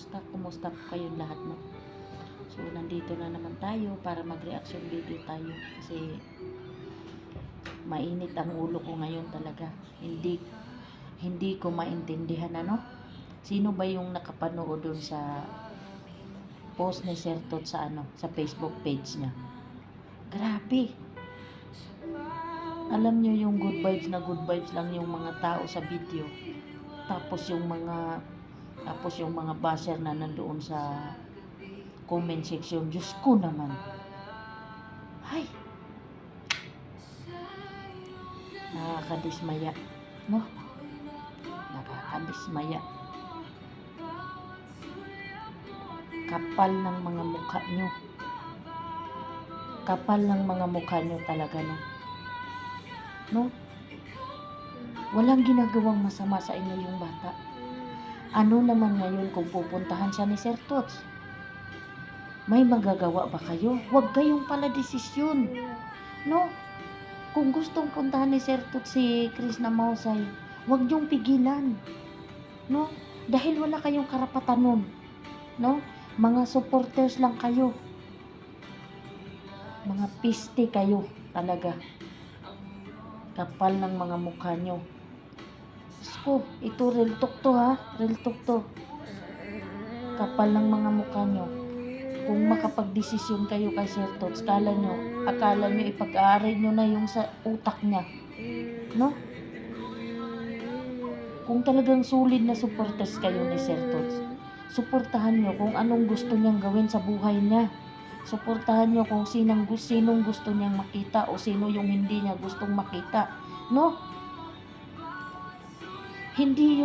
Kumusta po kayong lahat, no? So, nandito na naman tayo para mag-reaction video tayo kasi mainit ang ulo ko ngayon talaga. Hindi ko maintindihan, ano? Sino ba yung nakapanood dun sa post ni Sir Tot sa sa Facebook page niya? Grabe. Alam nyo yung good vibes lang yung mga tao sa video. Tapos yung mga basher na nandoon sa comment section. Diyos ko naman. Hay. Nakakadismaya. No? Nakakadismaya. Kapal ng mga mukha nyo. Kapal ng mga mukha nyo talaga, no? No? Walang ginagawang masama sa inyo yung bata. Ano naman ngayon kung pupuntahan siya ni Sir Tots? May magagawa ba kayo? Huwag kayong pala desisyon. No? Kung gustong puntahan ni Sir Tots si Krishna Mahusay, huwag niyong pigilan. No? Dahil wala kayong karapatan nun. No? Mga supporters lang kayo. Mga piste kayo talaga. Kapal ng mga mukha nyo. Sko, ito real talk to, ha? Real talk to. Kapal ng mga mukha nyo. Kung makapagdesisyon kayo kay Sir Tots, akala nyo ipag-aaral nyo na yung sa utak niya. No? Kung talagang solid na supporters kayo ni Sir Tots, suportahan nyo kung anong gusto niyang gawin sa buhay niya. Suportahan nyo kung sinong gusto niyang makita o sino yung hindi niya gustong makita. No? Hindi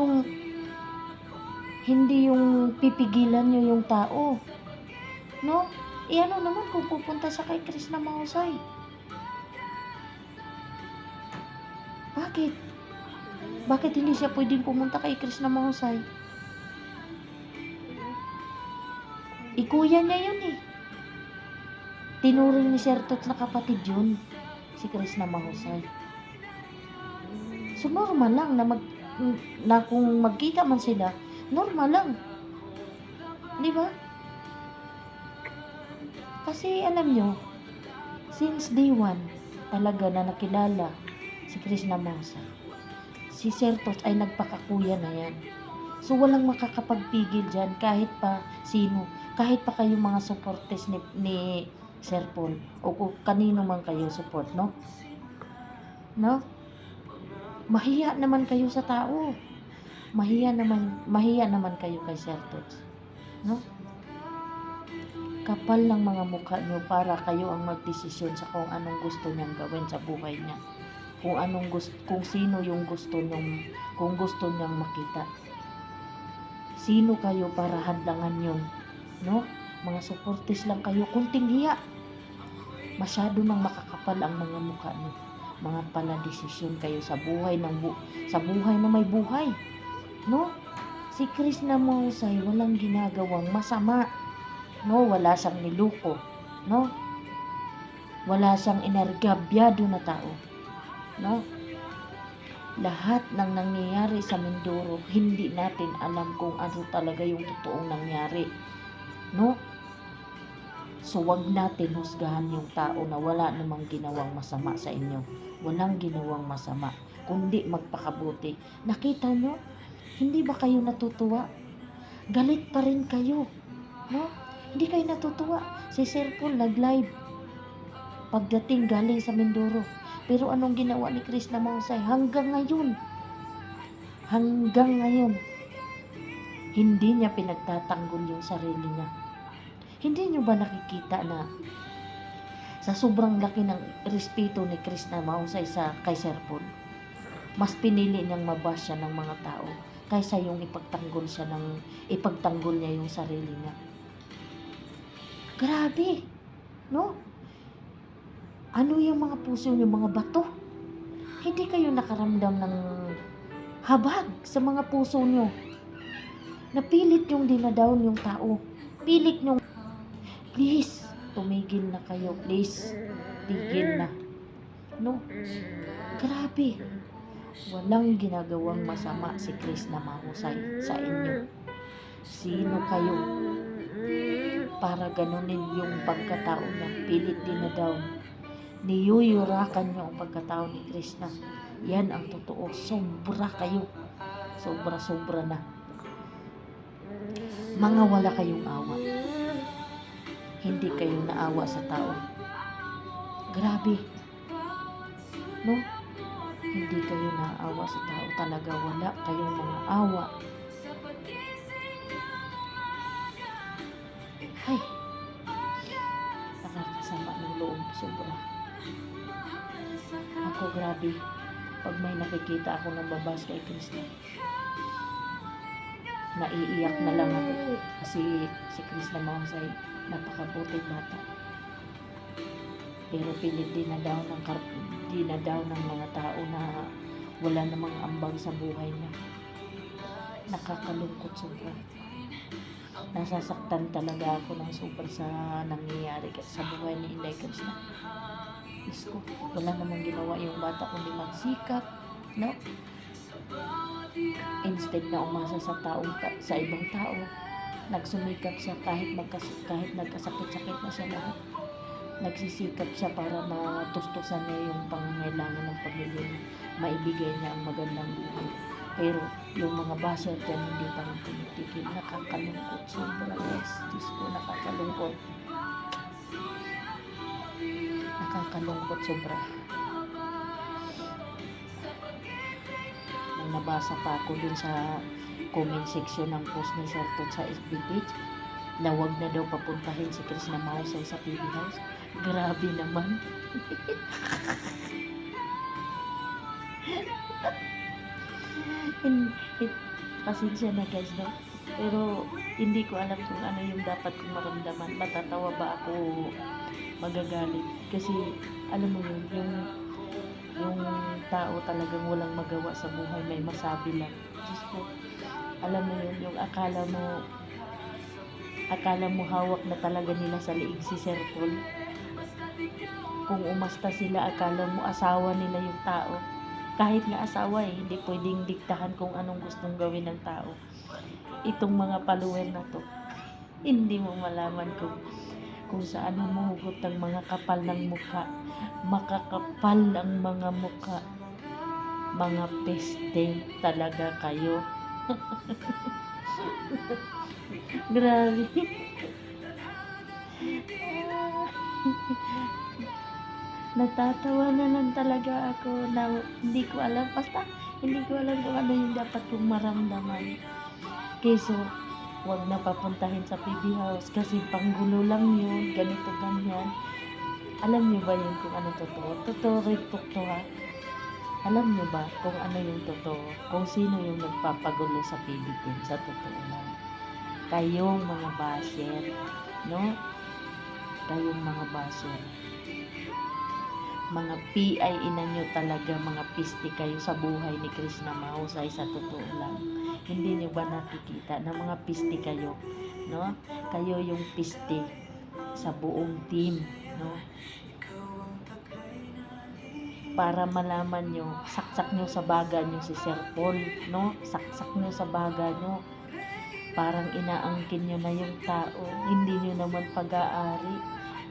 yung pipigilan nyo yung tao. No? Ano naman kung pupunta sa kay Krishna Mahusay? Bakit? Bakit hindi siya pwedeng pumunta kay Krishna Mahusay? Ikuya niya yun eh. Tinuring ni Sir Tots na kapatid yun, si Krishna Mahusay. So normal lang na kung magkita man sila, normal lang. Di ba? Kasi alam nyo, since day one, talaga na nakilala si Krishna Mahusay, si Sir Tots ay nagpakakuya na yan. So walang makakapagpigil dyan kahit pa sino, kahit pa kayo mga supporters ni Sir Paul o kung kanino man kayo support, no? No? Mahiya naman kayo sa tao. Mahiya naman kayo kay Sir Tots. No? Kapal ng mga mukha nyo para kayo ang magdesisyon sa kung anong gusto niyang gawin sa buhay niya. Kung sino yung kung gusto niyang makita. Sino kayo para hadlangan yun? No? Mga supporters lang kayo, kunting hiya. Masyado nang makakapal ang mga mukha niyo. Mga pala desisyon kayo sa buhay sa buhay na may buhay. No? Si Krishna Mahusay walang ginagawang masama. No, wala siyang niluko. No? Wala siyang inargabyado na tao. No? Lahat ng nangyayari sa Mindoro, hindi natin alam kung ano talaga yung totoong nangyari. No? So, wag natin husgahan yung tao na wala namang ginawang masama sa inyo. Walang ginawang masama, kundi magpakabuti. Nakita nyo? Hindi ba kayo natutuwa? Galit pa rin kayo. No? Hindi kayo natutuwa. Si Sir Paul nag-live pagdating galing sa Mindoro. Pero anong ginawa ni Krishna Mahusay? Hanggang ngayon, hindi niya pinagtatanggol yung sarili niya. Hindi nyo ba nakikita na sa sobrang laki ng respeto ni Krishna Mahusay kay Sir Paul, mas pinili niyang mabash siya ng mga tao kaysa yung ipagtanggol niya yung sarili niya. Grabe, no? Ano yung mga puso niyo, mga bato? Hindi kayo nakaramdam ng habag sa mga puso niyo. Napilit yung dinadown yung tao. Pilit yung please, tumigil na kayo. Please, tigil na. No? Grabe. Walang ginagawang masama si Krishna Mahusay sa inyo. Sino kayo para ganunin yung pagkatao niya? Pilit din na daw. Niyuyurakan niyo ang pagkatao ni Krishna. Yan ang totoo. Sobra kayo. Sobra-sobra na. Mga wala kayong awa. Hindi kayo naawa sa tao. Grabe. No? Hindi kayo naawa sa tao. Talaga wala kayong mga awa. Ay, nakakasama ng loob. Sobra. Ako grabe. Pag may nakikita ako na babas kay Krishna, naiiyak na lang ako. Kasi si Krishna Mahasay, napakabuting bata. Pero pilit din na daw ng mga tao na wala namang ambag sa buhay niya. Nakakalungkot sobra. Nasasaktan talaga ako ng super sa nangyayari sa buhay ni Inday Krishna. Diyos ko, wala namang ginawa yung bata kundi magsikap, no? Instead na umasa sa ibang tao, nagsumikap siya kahit nagkasakit-sakit na siya lahat. Nagsisikap siya para matustusan niya yung pangangailangan ng pamilya, maibigay niya ang magandang buhay. Pero yung mga basher dyan hindi pa rin tumitigil. Nakakalungkot sobra, guys. Diyos ko, nakakalungkot. Nakakalungkot sobra. May nabasa pa ako dun sa comment section ng post ni Sir Tot sa FB page na wag na daw papuntahin si Krishna Mahasay sa PB House. Grabe naman. Pasensya na guys, no? Pero hindi ko alam kung ano yung dapat kong maramdaman. Matatawa ba ako, magagalit? Kasi alam mo yun, yung tao talagang walang magawa sa buhay, may masabi lang. Diyos ko, alam mo yun, yung akala mo hawak na talaga nila sa liig si Sir Paul. Kung umasta sila, akala mo asawa nila yung tao. Kahit nga asawa hindi pwedeng diktahan kung anong gustong gawin ng tao. Itong mga follower na to, hindi mo malaman kung saan humuhugot ang mga kapal ng mukha. Makakapal ang mga mukha. Mga peste talaga kayo. Grabe. Natatawa na lang talaga ako na hindi ko alam. Basta hindi ko alam kung ano yung dapat kong maramdaman. Keso, wag na papuntahin sa PB House kasi panggulo lang yun, ganito ganyan. Alam niyo ba yun kung ano totoo? Totoo rin to ha. Alam niyo ba kung ano yung totoo? Kung sino yung nagpapagulo sa Philippines sa totoo lang? Kayong mga basher, no? Kayong mga basher. Mga PI ina nyo talaga, mga piste kayo sa buhay ni Krishna Mahasay sa totoo lang. Hindi nyo ba nakikita na mga piste kayo, no? Kayo yung piste sa buong team, no? Para malaman nyo, saksak nyo sa baga nyo si Sir Paul, no? Saksak nyo sa baga nyo. Parang inaangkin nyo na yung tao, hindi nyo naman pag-aari.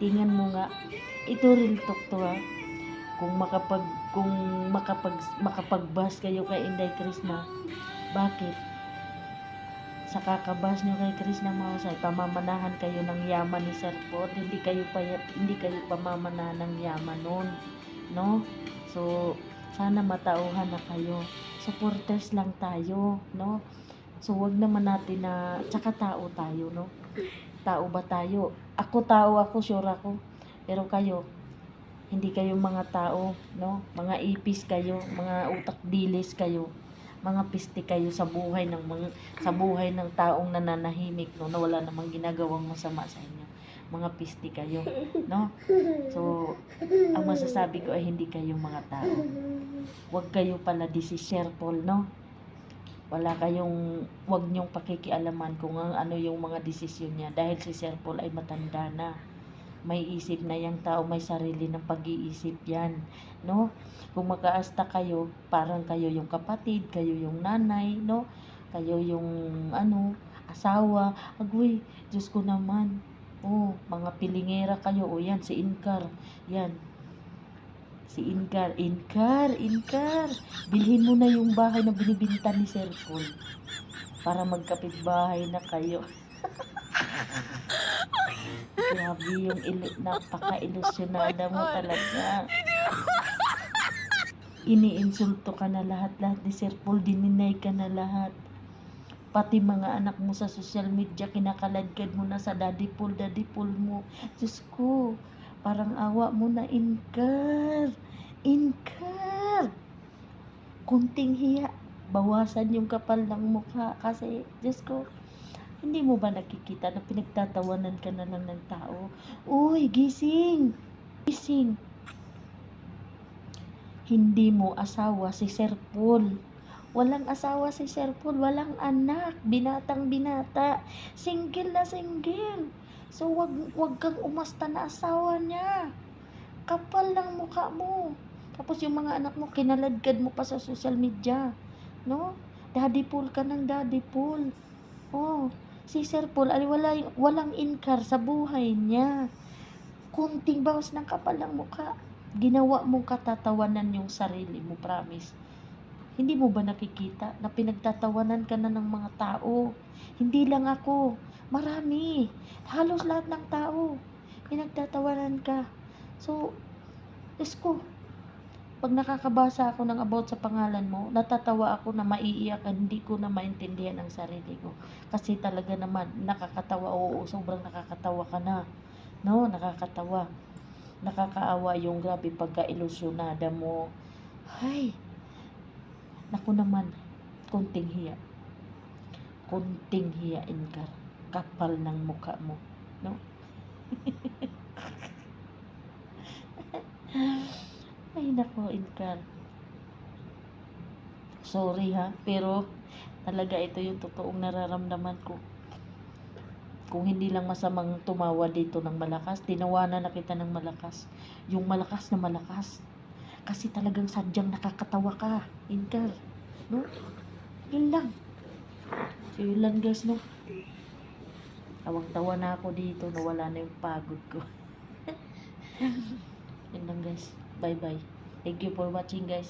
Tingnan mo nga, ito real talk to ha. Kung makapagbas kayo kay Inday Krishna, bakit? Sa kakabas nyo kay Krishna Mahasay, pamamanahan kayo ng yaman ni Sir Paul, hindi kayo pamamanahan ng yaman nun, no? So, sana matauhan na kayo. Supporters lang tayo, no? So, wag naman natin na, tsaka tao tayo, no? Tao ba tayo? Ako tao ako, sure ako. Pero kayo, hindi kayo mga tao, no? Mga ipis kayo, mga utak dilis kayo, mga piste kayo sa buhay ng taong nananahimik, no? Na wala namang ginagawang masama sa inyo. Mga piste kayo, no? So, ang masasabi ko ay hindi kayo mga tao. Huwag kayo pala di si Sir Paul, no? Huwag niyong pakikialaman kung ano yung mga desisyon niya dahil si Sir Paul ay matanda na. May isip na yung tao, may sarili ng pag-iisip yan, no? Kung makaasta kayo, parang kayo yung kapatid, kayo yung nanay, no? Kayo yung asawa. Agoy, Diyos ko naman. Oh, mga pilingera kayo. O yan, si Inkar. Yan, si Inkar. Inkar. Bilhin mo na yung bahay na binibinta ni Sir Paul para magkapitbahay na kayo. Grabe yung napaka-ilusyonada mo talaga. Iniinsulto ka na lahat-lahat ni Sir Paul, dininay ka na lahat. Pati mga anak mo sa social media, kinakaladkad mo na sa daddy Paul mo. Diyos ko, parang awa mo na, Inkar. Kunting hiya, bawasan yung kapal ng mukha. Kasi, Diyos ko, hindi mo ba nakikita na pinagtatawanan ka na lang ng tao? Uy, gising! Hindi mo asawa si Sir Paul. Walang asawa si Sir Paul, walang anak, binatang binata, single na single. So wag kang umasta na asawa niya. Kapal ng mukha mo. Tapos yung mga anak mo, kinaladkad mo pa sa social media. No? Daddy Paul ka ng Daddy Paul. Oh, si Sir Paul, walang inkar sa buhay niya. Kunting bawas ng kapal ng mukha. Ginawa mong katatawanan yung sarili mo, promise. Hindi mo ba nakikita na pinagtatawanan ka na ng mga tao? Hindi lang ako, marami. Halos lahat ng tao, pinagtatawanan ka. So, Diyos ko, pag nakakabasa ako ng about sa pangalan mo, natatawa ako na maiiyak, hindi ko na maintindihan ang sarili ko. Kasi talaga naman, nakakatawa, oo, sobrang nakakatawa ka na. No, nakakatawa. Nakakaawa yung grabe pagka-ilusyonada mo. Ay, naku naman, kunting hiya. Kunting hiya, Inkar. Kapal ng mukha mo. No? Ay, naku, Inkar. Sorry ha, pero talaga ito yung totoong nararamdaman ko. Kung hindi lang masamang tumawa dito ng malakas, tinawanan na kita ng malakas. Yung malakas na malakas. Kasi talagang sadyang nakakatawa ka, Inkar. No? Yun lang. So yun lang guys, no? Tawang-tawa na ako dito, nawala na yung pagod ko. Yun lang guys. Bye-bye. Thank you for watching guys.